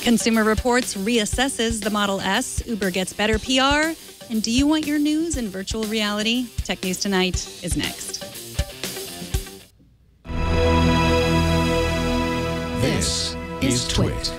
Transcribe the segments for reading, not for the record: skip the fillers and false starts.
Consumer Reports reassesses the Model S. Uber gets better PR. And do you want your news in virtual reality? Tech News Tonight is next. This is Twit.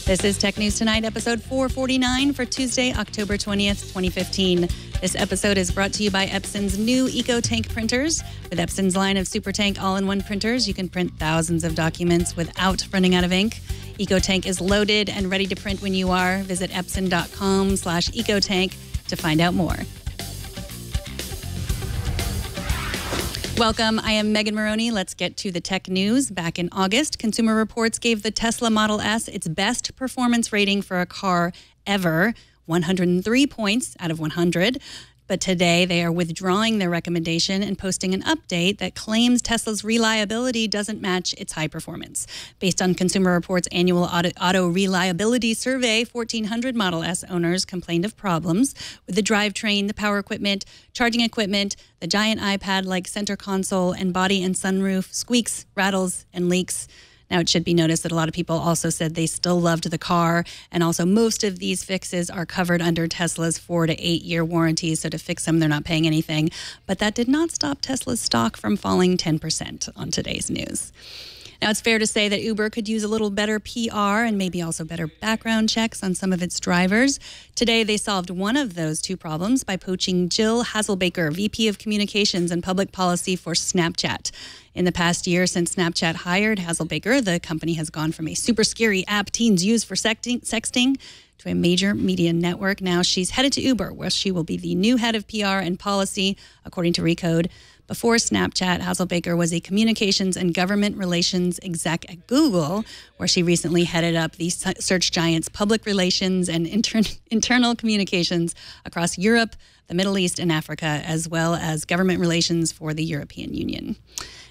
This is Tech News Tonight, episode 449 for Tuesday, October 20th, 2015. This episode is brought to you by Epson's new EcoTank printers. With Epson's line of SuperTank all-in-one printers, you can print thousands of documents without running out of ink. EcoTank is loaded and ready to print when you are. Visit epson.com/EcoTank to find out more. Welcome. I am Megan Morrone. Let's get to the tech news. Back in August, Consumer Reports gave the Tesla Model S its best performance rating for a car ever, 103 points out of 100. But today they are withdrawing their recommendation and posting an update that claims Tesla's reliability doesn't match its high performance. Based on Consumer Reports' annual auto reliability survey, 1,400 Model S owners complained of problems with the drivetrain, the power equipment, charging equipment, the giant iPad-like center console, and body and sunroof, squeaks, rattles, and leaks. Now, it should be noticed that a lot of people also said they still loved the car, and also most of these fixes are covered under Tesla's 4 to 8 year warranty, so to fix them, they're not paying anything. But that did not stop Tesla's stock from falling 10% on today's news. Now, it's fair to say that Uber could use a little better PR and maybe also better background checks on some of its drivers. Today, they solved one of those two problems by poaching Jill Hasselbaker, VP of Communications and Public Policy for Snapchat. In the past year since Snapchat hired Hasselbaker, the company has gone from a super scary app teens use for sexting to a major media network. Now she's headed to Uber, where she will be the new head of PR and policy, according to Recode. Before Snapchat, Hasselbaker was a communications and government relations exec at Google, where she recently headed up the search giant's public relations and internal communications across Europe, the Middle East, and Africa, as well as government relations for the European Union.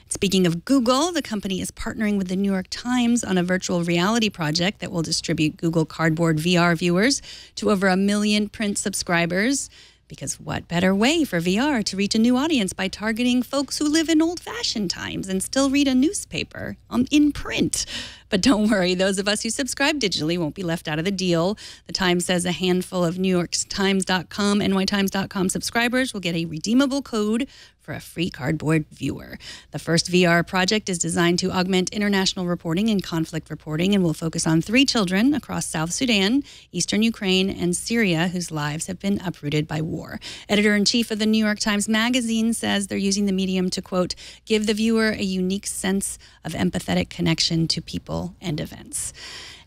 Speaking of Google, the company is partnering with the New York Times on a virtual reality project that will distribute Google Cardboard VR viewers to over 1 million print subscribers. Because what better way for VR to reach a new audience by targeting folks who live in old-fashioned times and still read a newspaper in print? But don't worry, those of us who subscribe digitally won't be left out of the deal. The Times says a handful of NewYorkTimes.com, NYTimes.com subscribers will get a redeemable code for a free cardboard viewer. The first VR project is designed to augment international reporting and conflict reporting and will focus on 3 children across South Sudan, eastern Ukraine, and Syria whose lives have been uprooted by war. Editor-in-chief of the New York Times Magazine says they're using the medium to, quote, give the viewer a unique sense of empathetic connection to people and events.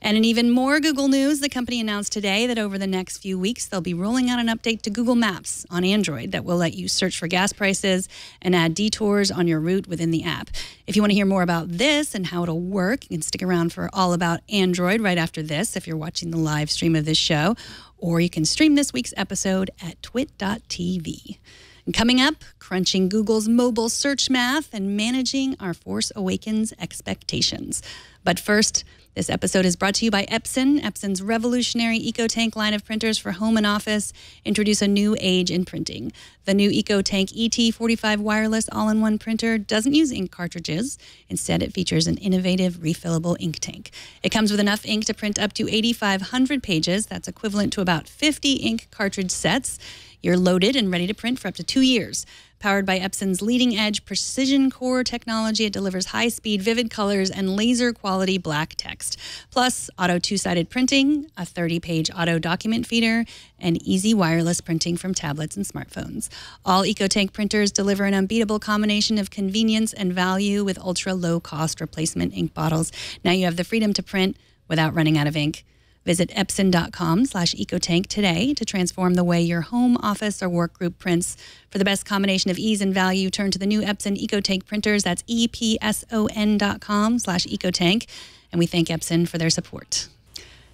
And in even more Google news, the company announced today that over the next few weeks, they'll be rolling out an update to Google Maps on Android that will let you search for gas prices and add detours on your route within the app. If you want to hear more about this and how it'll work, you can stick around for All About Android right after this if you're watching the live stream of this show, or you can stream this week's episode at twit.tv. And coming up, crunching Google's mobile search math and managing our Force Awakens expectations. But first, this episode is brought to you by Epson. Epson's revolutionary EcoTank line of printers for home and office introduce a new age in printing. The new EcoTank ET45 wireless all-in-one printer doesn't use ink cartridges. Instead, it features an innovative refillable ink tank. It comes with enough ink to print up to 8,500 pages. That's equivalent to about 50 ink cartridge sets. You're loaded and ready to print for up to 2 years. Powered by Epson's leading-edge precision core technology, it delivers high-speed, vivid colors and laser-quality black text. Plus, auto two-sided printing, a 30-page auto document feeder, and easy wireless printing from tablets and smartphones. All EcoTank printers deliver an unbeatable combination of convenience and value with ultra-low-cost replacement ink bottles. Now you have the freedom to print without running out of ink. Visit epson.com/EcoTank today to transform the way your home, office, or work group prints. For the best combination of ease and value, turn to the new Epson EcoTank printers. That's epson.com/EcoTank. And we thank Epson for their support.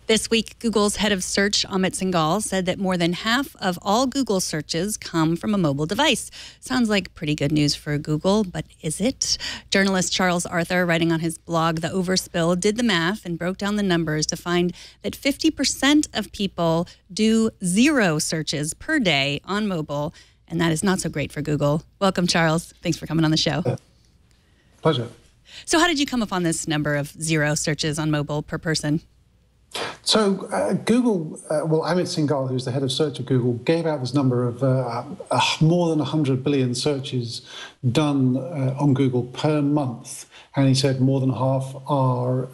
This week, Google's head of search, Amit Singhal, said that more than half of all Google searches come from a mobile device. Sounds like pretty good news for Google, but is it? Journalist Charles Arthur, writing on his blog, The Overspill, did the math and broke down the numbers to find that 50% of people do 0 searches per day on mobile, and that is not so great for Google. Welcome, Charles. Thanks for coming on the show. Pleasure. So how did you come upon this number of 0 searches on mobile per person? So Google, Amit Singhal, who's the head of search at Google, gave out this number of more than 100 billion searches done on Google per month. And he said more than half are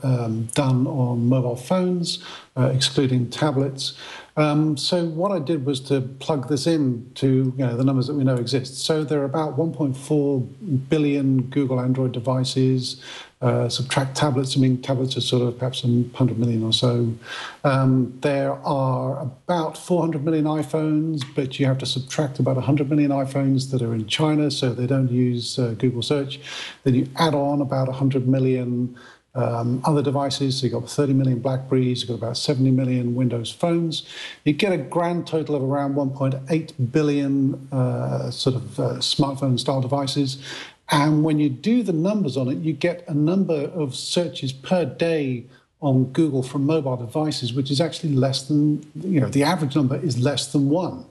done on mobile phones, excluding tablets. So what I did was to plug this in to the numbers that we know exist. So there are about 1.4 billion Google Android devices. Subtract tablets. I mean, tablets are sort of perhaps 100 million or so. There are about 400 million iPhones, but you have to subtract about 100 million iPhones that are in China, so they don't use Google Search. Then you add on about 100 million other devices. So you've got 30 million BlackBerries, you've got about 70 million Windows phones. You get a grand total of around 1.8 billion smartphone-style devices. And when you do the numbers on it, you get a number of searches per day on Google from mobile devices, which is actually less than, the average number is less than 1.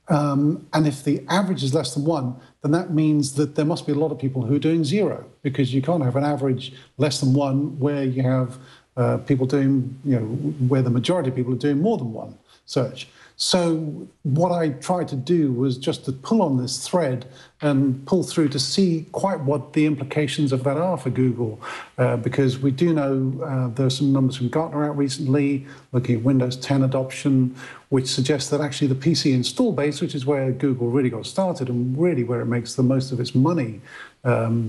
And if the average is less than 1, then that means that there must be a lot of people who are doing 0, because you can't have an average less than 1 where you have people doing, where the majority of people are doing more than 1 search. So what I tried to do was just to pull on this thread and pull through to see quite what the implications of that are for Google, because we do know there are some numbers from Gartner out recently looking at Windows 10 adoption, which suggests that actually the PC install base, which is where Google really got started and really where it makes the most of its money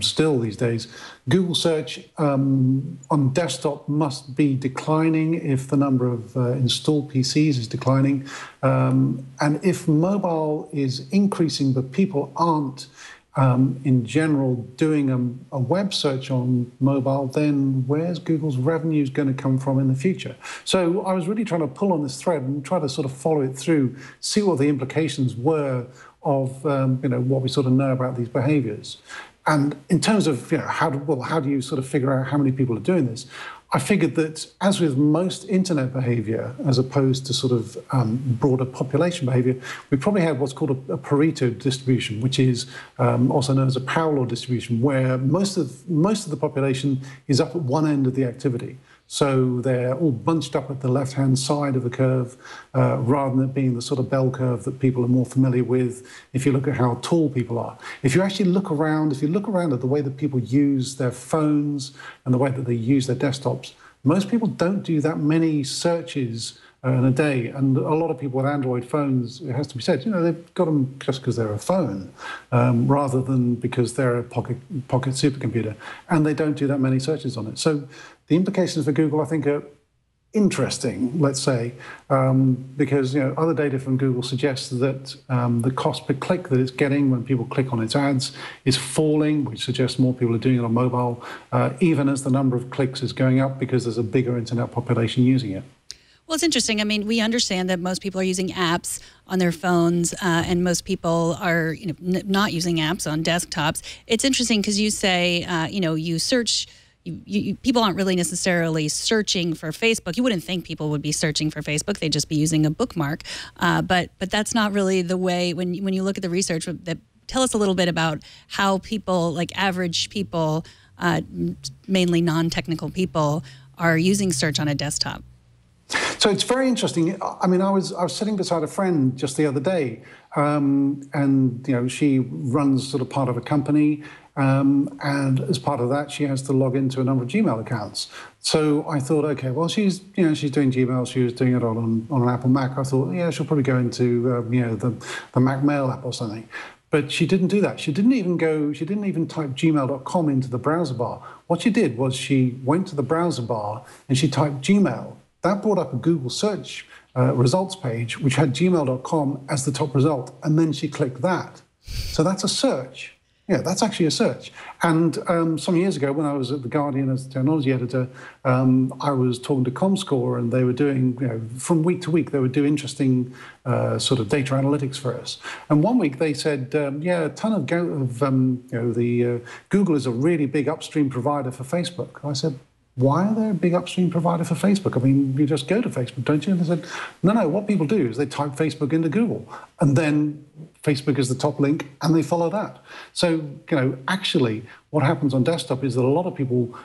still these days, Google search on desktop must be declining if the number of installed PCs is declining. And if mobile is increasing, but people aren't in general doing a web search on mobile, then where's Google's revenues going to come from in the future? So I was really trying to pull on this thread and try to sort of follow it through, see what the implications were of what we sort of know about these behaviors. And in terms of how do you sort of figure out how many people are doing this? I figured that, as with most internet behavior, as opposed to sort of broader population behavior, we probably have what's called a Pareto distribution, which is also known as a power law distribution, where most of the population is up at one end of the activity. So they're all bunched up at the left-hand side of the curve, rather than it being the sort of bell curve that people are more familiar with if you look at how tall people are. If you actually look around, at the way that people use their phones and the way that they use their desktops, most people don't do that many searches in a day. And a lot of people with Android phones, it has to be said, they've got them just because they're a phone, rather than because they're a pocket supercomputer. And they don't do that many searches on it. So the implications for Google, I think, are interesting, let's say, because other data from Google suggests that the cost per click that it's getting when people click on its ads is falling, which suggests more people are doing it on mobile, even as the number of clicks is going up because there's a bigger internet population using it. Well, it's interesting. I mean, we understand that most people are using apps on their phones, and most people are, not using apps on desktops. It's interesting because you say, you search. People aren't really necessarily searching for Facebook. You wouldn't think people would be searching for Facebook. They'd just be using a bookmark. But that's not really the way. When you look at the research, tell us a little bit about how people, like average people, mainly non-technical people, are using search on a desktop. So it's very interesting. I mean, I was sitting beside a friend just the other day, and she runs sort of part of a company, and as part of that, she has to log into a number of Gmail accounts. So I thought, okay, well, she's doing Gmail. She was doing it on an Apple Mac. I thought, yeah, she'll probably go into the Mac Mail app or something. But she didn't do that. She didn't even type gmail.com into the browser bar. What she did was she went to the browser bar and she typed Gmail. That brought up a Google search results page, which had gmail.com as the top result. And then she clicked that. So that's a search. Yeah, that's actually a search. And some years ago, when I was at The Guardian as a technology editor, I was talking to ComScore, and they were doing, from week to week, they would do interesting sort of data analytics for us. And one week they said, a ton of Google is a really big upstream provider for Facebook. I said, why are they a big upstream provider for Facebook? I mean, you just go to Facebook, don't you? And they said, no, what people do is they type Facebook into Google, and then Facebook is the top link, and they follow that. So, actually, what happens on desktop is that a lot of people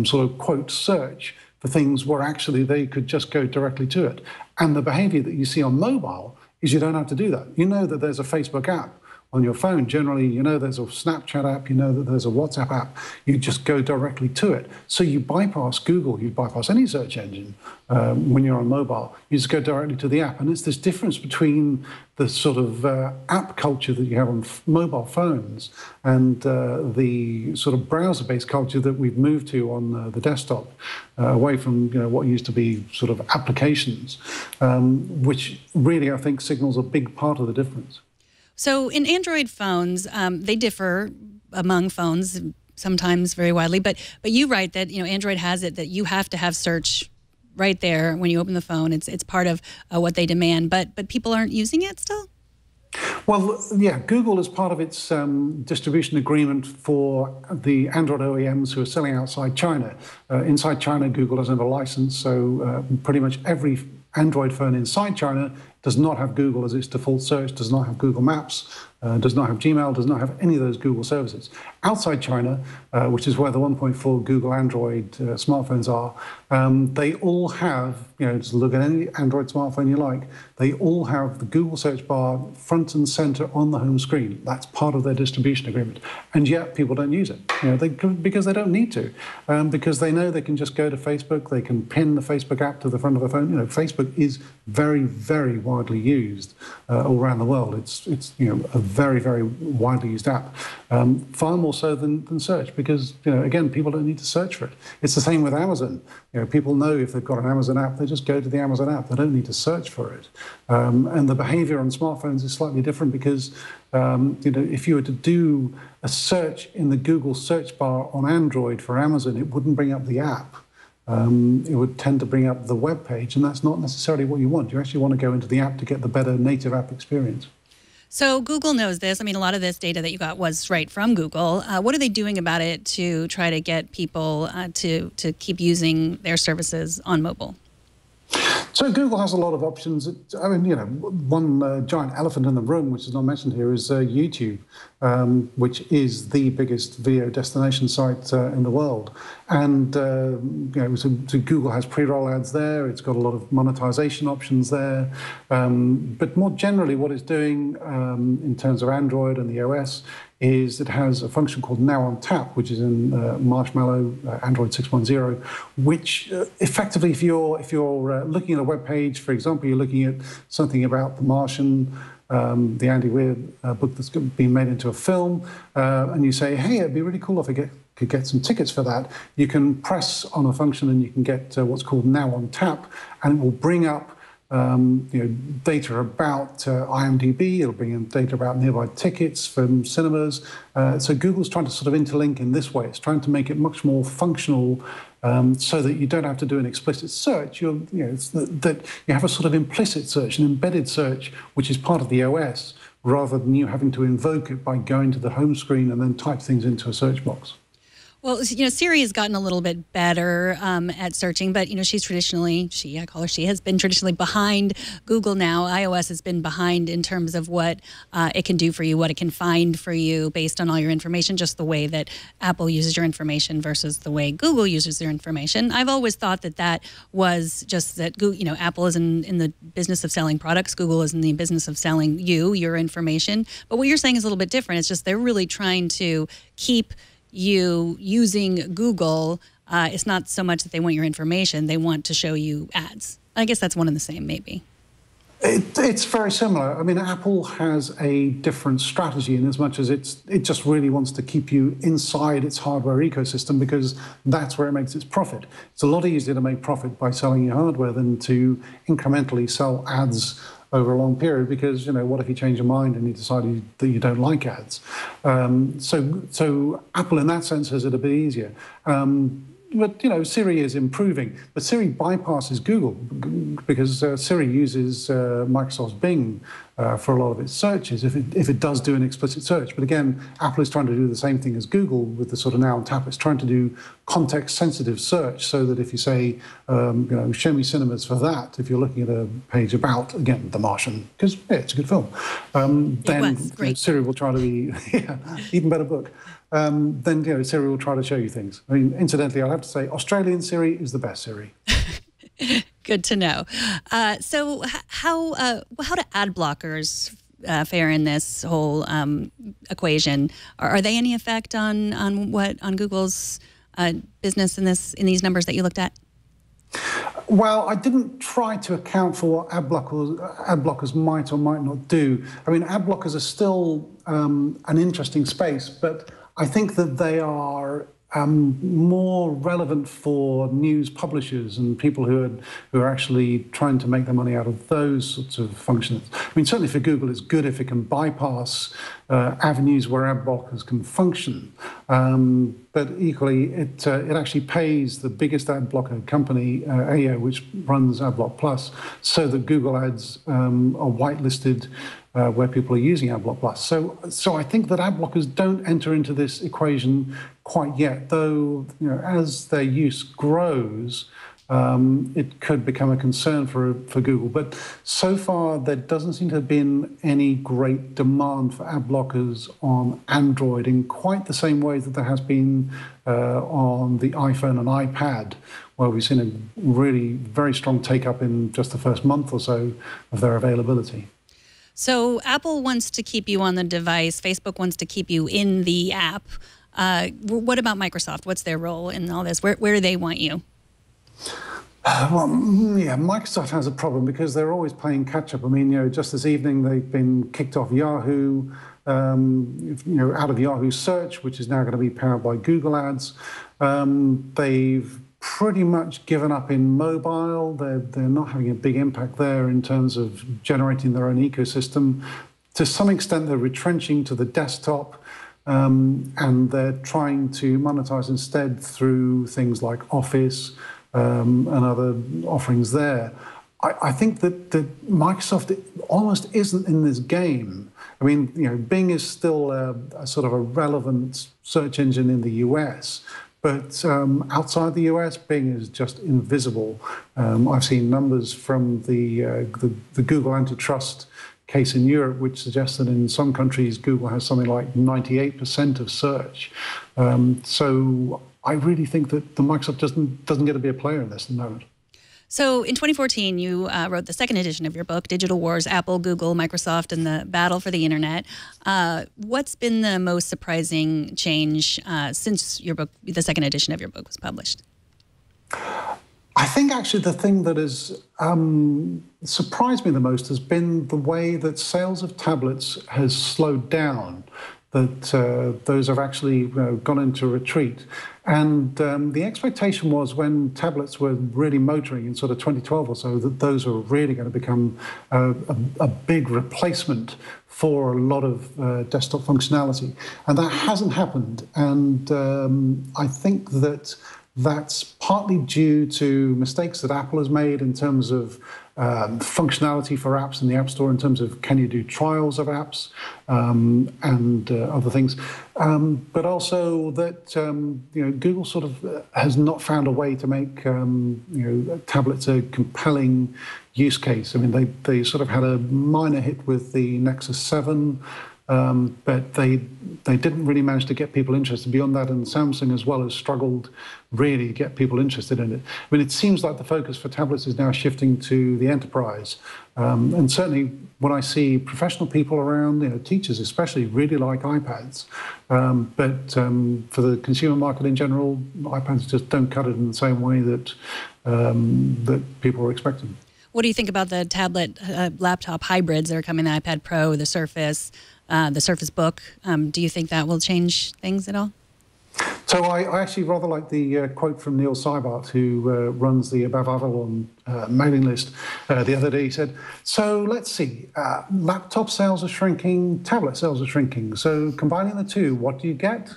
sort of, quote, search for things where actually they could just go directly to it. And the behavior that you see on mobile is you don't have to do that. You know that there's a Facebook app on your phone. Generally, you know there's a Snapchat app, you know that there's a WhatsApp app. You just go directly to it. So you bypass Google, you bypass any search engine when you're on mobile. You just go directly to the app. And it's this difference between the sort of app culture that you have on mobile phones and the sort of browser-based culture that we've moved to on the desktop, away from what used to be sort of applications, which really I think signals a big part of the difference. So in Android phones, they differ among phones, sometimes very widely. But you write that Android has it that you have to have search right there when you open the phone. It's part of what they demand. But people aren't using it still? Well, yeah, Google, as part of its distribution agreement for the Android OEMs who are selling outside China. Inside China, Google doesn't have a license, so pretty much every Android phone inside China does not have Google as its default search, does not have Google Maps, does not have Gmail, does not have any of those Google services. Outside China, which is where the 1.4 Google Android smartphones are, they all have, just look at any Android smartphone you like, they all have the Google search bar front and center on the home screen. That's part of their distribution agreement. And yet people don't use it, because they don't need to, because they know they can just go to Facebook, they can pin the Facebook app to the front of the phone. Facebook is very, very widely used all around the world. It's a very, very widely used app, far more so than search, because again, people don't need to search for it. It's the same with Amazon. People know if they've got an Amazon app, they just go to the Amazon app. They don't need to search for it. And the behavior on smartphones is slightly different because if you were to do a search in the Google search bar on Android for Amazon, it wouldn't bring up the app. It would tend to bring up the web page, and that's not necessarily what you want. You actually want to go into the app to get the better native app experience. So Google knows this. I mean, a lot of this data that you got was right from Google. What are they doing about it to try to get people to keep using their services on mobile? So Google has a lot of options. I mean, one giant elephant in the room, which is not mentioned here, is YouTube, which is the biggest video destination site in the world. And so Google has pre-roll ads there. It's got a lot of monetization options there. But more generally, what it's doing in terms of Android and the OS is it has a function called Now on Tap, which is in Marshmallow, Android 6.0, which effectively, if you're looking at a web page, for example, you're looking at something about The Martian, the Andy Weir book that's been made into a film, and you say, hey, it'd be really cool if I could get some tickets for that, you can press on a function and you can get what's called Now on Tap, and it will bring up data about IMDb, it'll bring in data about nearby tickets from cinemas. So Google's trying to sort of interlink in this way. It's trying to make it much more functional so that you don't have to do an explicit search. That you have a sort of implicit search, an embedded search, which is part of the OS, rather than you having to invoke it by going to the home screen and then type things into a search box. Well, Siri has gotten a little bit better at searching, but, she's traditionally, I call her she, has been traditionally behind Google now. iOS has been behind in terms of what it can do for you, what it can find for you based on all your information, just the way that Apple uses your information versus the way Google uses their information. I've always thought that was just that, Apple is in the business of selling products. Google is in the business of selling your information. But what you're saying is a little bit different. It's just they're really trying to keep you using Google. It's not so much that they want your information, they want to show you ads. I guess that's one and the same, maybe. It's very similar. I mean, Apple has a different strategy in as much as it just really wants to keep you inside its hardware ecosystem, because that's where it makes its profit. It's a lot easier to make profit by selling your hardware than to incrementally sell ads over a long period, because, what if you change your mind and you decide that you don't like ads? So Apple, in that sense, has it a bit easier. But, Siri is improving. But Siri bypasses Google because Siri uses Microsoft's Bing for a lot of its searches if it does do an explicit search. But again, Apple is trying to do the same thing as Google with the sort of now on tap. It's trying to do context-sensitive search so that if you say, show me cinemas for that, if you're looking at a page about, again, The Martian, because it's a good film, then Siri will try to be, even better book. Then Siri will try to show you things. I mean, incidentally, I'll have to say Australian Siri is the best Siri. Good to know. So how do ad blockers fare in this whole equation? Are they any effect on Google's business in these numbers that you looked at? Well, I didn't try to account for what ad blockers might or might not do. I mean, ad blockers are still an interesting space, but I think that they are more relevant for news publishers and people who are actually trying to make their money out of those sorts of functions. I mean, certainly for Google, it's good if it can bypass avenues where ad blockers can function. But equally, it actually pays the biggest ad blocker company, AO, which runs AdBlock Plus, so that Google ads are whitelisted where people are using AdBlock Plus. So I think that ad blockers don't enter into this equation quite yet, though as their use grows, it could become a concern for Google. But so far, there doesn't seem to have been any great demand for ad blockers on Android in quite the same way that there has been on the iPhone and iPad, where we've seen a really very strong take-up in just the first month or so of their availability. So Apple wants to keep you on the device. Facebook wants to keep you in the app. What about Microsoft? What's their role in all this? Where do they want you? Microsoft has a problem because they're always playing catch-up. I mean, just this evening they've been kicked off Yahoo, out of Yahoo Search, which is now going to be powered by Google Ads. They've pretty much given up in mobile. They're not having a big impact there in terms of generating their own ecosystem. To some extent, they're retrenching to the desktop, and they're trying to monetize instead through things like Office and other offerings there. I think that Microsoft almost isn't in this game. I mean, Bing is still a sort of a relevant search engine in the US, but outside the US, Bing is just invisible. I've seen numbers from the Google antitrust case in Europe, which suggests that in some countries, Google has something like 98% of search. So I really think that the Microsoft doesn't get to be a player in this at the moment. So in 2014, you wrote the second edition of your book, Digital Wars, Apple, Google, Microsoft, and the Battle for the Internet. What's been the most surprising change since your book, the second edition of your book, was published? I think actually the thing that has surprised me the most has been the way that sales of tablets has slowed down, that those have actually gone into retreat. And the expectation was when tablets were really motoring in sort of 2012 or so, that those were really going to become a big replacement for a lot of desktop functionality. And that hasn't happened. And I think that that's partly due to mistakes that Apple has made in terms of functionality for apps in the App Store, in terms of can you do trials of apps and other things, but also that Google sort of has not found a way to make tablets a compelling use case. I mean, they sort of had a minor hit with the Nexus 7. But they didn't really manage to get people interested beyond that, and Samsung as well has struggled really to get people interested in it. I mean, it seems like the focus for tablets is now shifting to the enterprise, and certainly when I see professional people around, teachers especially, really like iPads, but for the consumer market in general, iPads just don't cut it in the same way that that people were expecting. What do you think about the tablet laptop hybrids that are coming, the iPad Pro, the Surface Book? Do you think that will change things at all? So I actually rather like the quote from Neil Seibert, who runs the Above Avalon mailing list the other day. He said, so let's see, laptop sales are shrinking, tablet sales are shrinking. So combining the two, what do you get?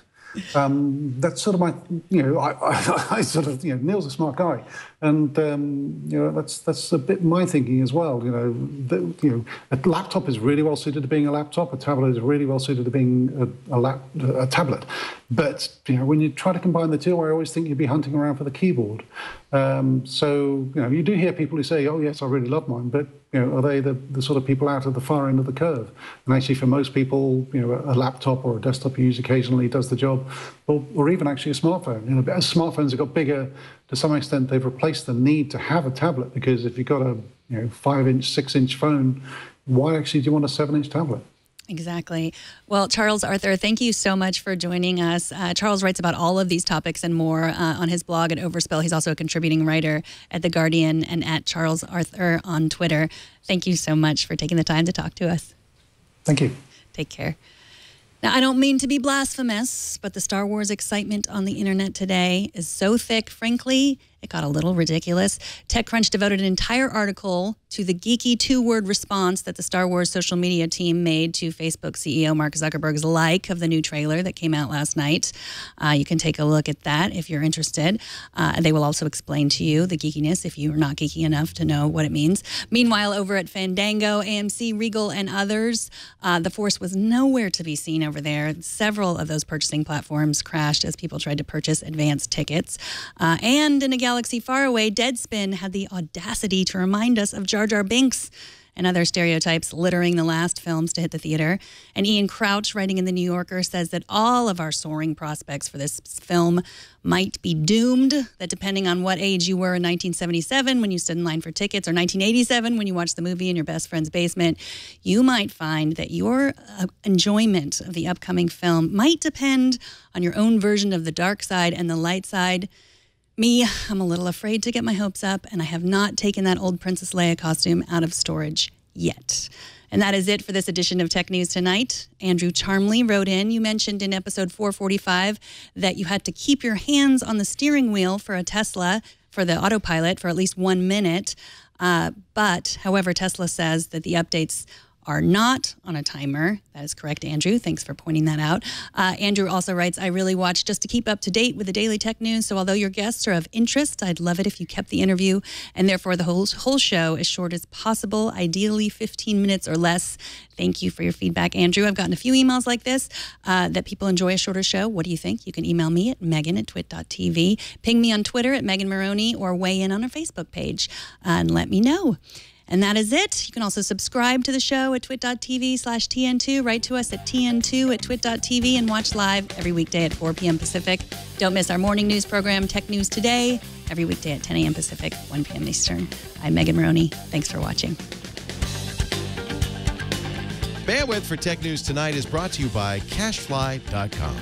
That's sort of my, I sort of, Neil's a smart guy. And that's a bit my thinking as well. A laptop is really well suited to being a laptop. A tablet is really well suited to being a tablet. But when you try to combine the two, I always think you'd be hunting around for the keyboard. So you do hear people who say, "Oh yes, I really love mine," but are they the sort of people out at the far end of the curve? And actually, for most people, a laptop or a desktop you use occasionally does the job, or even actually a smartphone. As smartphones have got bigger, to some extent, they've replaced the need to have a tablet, because if you've got a 5-inch, 6-inch phone, why actually do you want a 7-inch tablet? Exactly. Well, Charles Arthur, thank you so much for joining us. Charles writes about all of these topics and more on his blog at Overspill. He's also a contributing writer at The Guardian and at Charles Arthur on Twitter. Thank you so much for taking the time to talk to us. Thank you. Take care. Now, I don't mean to be blasphemous, but the Star Wars excitement on the internet today is so thick, frankly, it got a little ridiculous. TechCrunch devoted an entire article to the geeky 2-word response that the Star Wars social media team made to Facebook CEO Mark Zuckerberg's like of the new trailer that came out last night. You can take a look at that if you're interested. They will also explain to you the geekiness if you're not geeky enough to know what it means. Meanwhile, over at Fandango, AMC, Regal, and others, the Force was nowhere to be seen over there. Several of those purchasing platforms crashed as people tried to purchase advance tickets. And in a galaxy far away, Deadspin had the audacity to remind us of Jar Jar Binks and other stereotypes littering the last films to hit the theater. And Ian Crouch, writing in The New Yorker, says that all of our soaring prospects for this film might be doomed, that depending on what age you were in 1977 when you stood in line for tickets, or 1987 when you watched the movie in your best friend's basement, you might find that your enjoyment of the upcoming film might depend on your own version of the dark side and the light side. Me, I'm a little afraid to get my hopes up, and I have not taken that old Princess Leia costume out of storage yet. And that is it for this edition of Tech News Tonight. Andrew Charmley wrote in, you mentioned in episode 445 that you had to keep your hands on the steering wheel for a Tesla, for the autopilot, for at least 1 minute. But, however, Tesla says that the updates are not on a timer. That is correct, Andrew. Thanks for pointing that out. Andrew also writes, I really watch just to keep up to date with the daily tech news, so although your guests are of interest, I'd love it if you kept the interview and therefore the whole show as short as possible, ideally 15 minutes or less. Thank you for your feedback, Andrew. I've gotten a few emails like this that people enjoy a shorter show. What do you think? You can email me at megan@twit.tv, ping me on Twitter at Megan Morrone, or weigh in on our Facebook page and let me know. And that is it. You can also subscribe to the show at twit.tv/TN2. Write to us at TN2@twit.tv and watch live every weekday at 4 p.m. Pacific. Don't miss our morning news program, Tech News Today, every weekday at 10 a.m. Pacific, 1 p.m. Eastern. I'm Megan Morrone. Thanks for watching. Bandwidth for Tech News Tonight is brought to you by Cashfly.com.